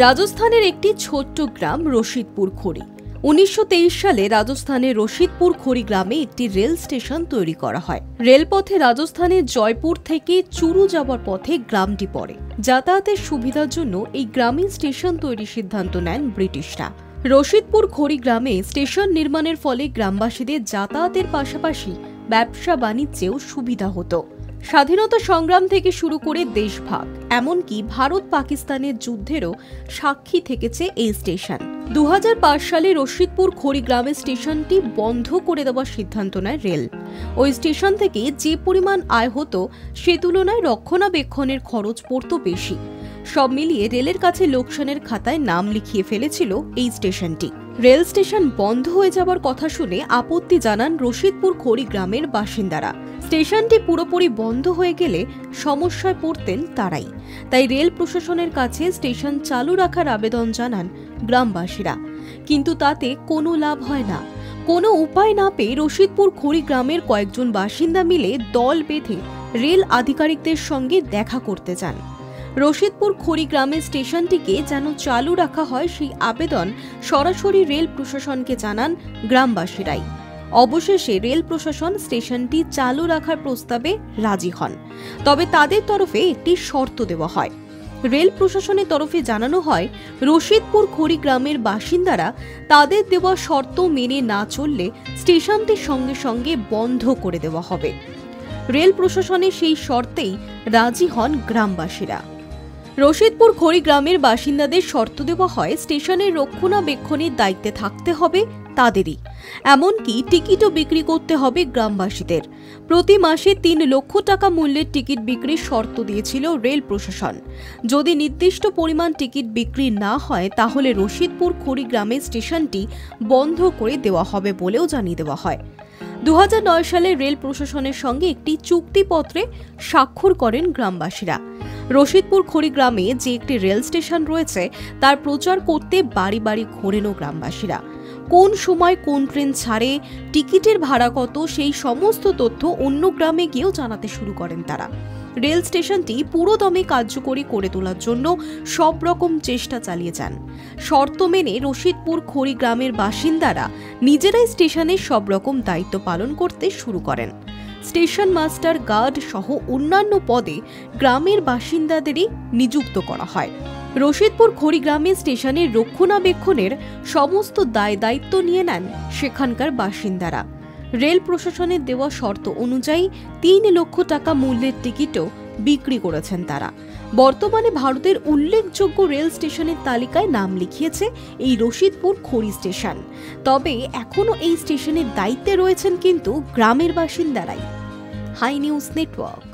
রাজস্থানের একটি ছোট্ট গ্রাম রশিদপুর খড়ি। 1923 সালে রাজস্থানের রশিদপুর খড়ি গ্রামে একটি রেল স্টেশন তৈরি করা হয়। রেলপথে রাজস্থানের জয়পুর থেকে চুরু যাওয়ার পথে গ্রামটি পড়ে। যাতায়াতের সুবিধার জন্য এই গ্রামে স্টেশন তৈরির সিদ্ধান্ত নেন ব্রিটিশরা। রশিদপুর খড়ি গ্রামে স্টেশন নির্মাণের ফলে গ্রামবাসীদের যাতায়াতের পাশাপাশি ব্যবসা বাণিজ্যেও সুবিধা হতো। স্বাধীনতা সংগ্রাম থেকে শুরু করে দেশভাগ, এমনকি ভারত পাকিস্তানের যুদ্ধেরও সাক্ষী থেকেছে এই স্টেশন। 2005 সালে রশিদপুর খড়ি গ্রামের স্টেশনটি বন্ধ করে দেওয়ার সিদ্ধান্ত নেয় রেল। ওই স্টেশন থেকে যে পরিমাণ আয় হতো সে তুলনায় রক্ষণাবেক্ষণের খরচ পড়তো বেশি। সব মিলিয়ে রেলের কাছে লোকসানের খাতায় নাম লিখিয়ে ফেলেছিল এই স্টেশনটি। রেল স্টেশন বন্ধ হয়ে যাওয়ার কথা শুনে আপত্তি জানান রশিদপুর খড়ি গ্রামের বাসিন্দারা। স্টেশনটি পুরোপুরি বন্ধ হয়ে গেলে সমস্যায় পড়তেন তারাই। তাই রেল প্রশাসনের কাছে স্টেশন চালু রাখার আবেদন জানান গ্রামবাসীরা, কিন্তু তাতে কোনো লাভ হয় না। কোনো উপায় না পেয়ে রশিদপুর খড়ি গ্রামের কয়েকজন বাসিন্দা মিলে দল বেঁধে রেল আধিকারিকদের সঙ্গে দেখা করতে যান। রশিদপুর খড়ি গ্রামের স্টেশনটিকে যেন চালু রাখা হয় সেই আবেদন সরাসরি রেল প্রশাসনকে জানান গ্রামবাসীরাই। অবশেষে রেল প্রশাসন স্টেশনটি চালু রাখার প্রস্তাবে রাজি হন, তবে তাদের তরফে একটি শর্ত দেওয়া হয়। রেল প্রশাসনের তরফে জানানো হয়, রশিদপুর খড়ি গ্রামের বাসিন্দারা তাদের দেওয়া শর্ত মেনে না চললে স্টেশনটির সঙ্গে সঙ্গে বন্ধ করে দেওয়া হবে। রেল প্রশাসনের সেই শর্তেই রাজি হন গ্রামবাসীরা। রশিদপুর খড়ি গ্রামের বাসিন্দাদের শর্ত দেওয়া হয়, স্টেশনের রক্ষণাবেক্ষণের দায়িত্বে থাকতে হবে তাদেরই, এমনকি টিকিটও বিক্রি করতে হবে গ্রামবাসীদের। প্রতি মাসে 3 লক্ষ টাকা মূল্যের টিকিট বিক্রির শর্ত দিয়েছিল রেল প্রশাসন। যদি নির্দিষ্ট পরিমাণ টিকিট বিক্রি না হয় তাহলে রশিদপুর খড়ি গ্রামের স্টেশনটি বন্ধ করে দেওয়া হবে বলেও জানিয়ে দেওয়া হয়। 2009 সালে রেল প্রশাসনের সঙ্গে একটি চুক্তিপত্রে স্বাক্ষর করেন গ্রামবাসীরা। রশিদপুর খড়ি গ্রামে যে একটি রেল স্টেশন রয়েছে তার প্রচার করতে বাড়ি বাড়ি ঘোরেন গ্রামবাসীরা। কোন সময় কোন ট্রেন ছাড়ে, টিকিটের ভাড়া কত, সেই সমস্ত তথ্য অন্য গ্রামে গিয়েও জানাতে শুরু করেন তারা। রেল স্টেশনটি পুরোদমে কার্যকরী করে তোলার জন্য সব রকম চেষ্টা চালিয়ে যান। শর্ত মেনে রশিদপুর খড়ি গ্রামের বাসিন্দারা নিজেরাই স্টেশনের সব রকম দায়িত্ব পালন করতে শুরু করেন। স্টেশন মাস্টার, গার্ড সহ অন্যান্য পদে গ্রামের বাসিন্দাদেরই নিযুক্ত করা হয়। রশিদপুর খড়ি গ্রামের স্টেশনের রক্ষণাবেক্ষণের সমস্ত দায়িত্ব নিয়ে নেন সেখানকার বাসিন্দারা। রেল প্রশাসনের দেওয়া শর্ত অনুযায়ী 3 লক্ষ টাকা মূল্যের টিকিটও বিক্রি করেছেন তারা। বর্তমানে ভারতের উল্লেখযোগ্য রেল স্টেশনের তালিকায় নাম লিখিয়েছে এই রশিদপুর খড়ি স্টেশন। তবে এখনো এই স্টেশনের দায়িত্বে রয়েছেন কিন্তু গ্রামের বাসিন্দারাই। High news network.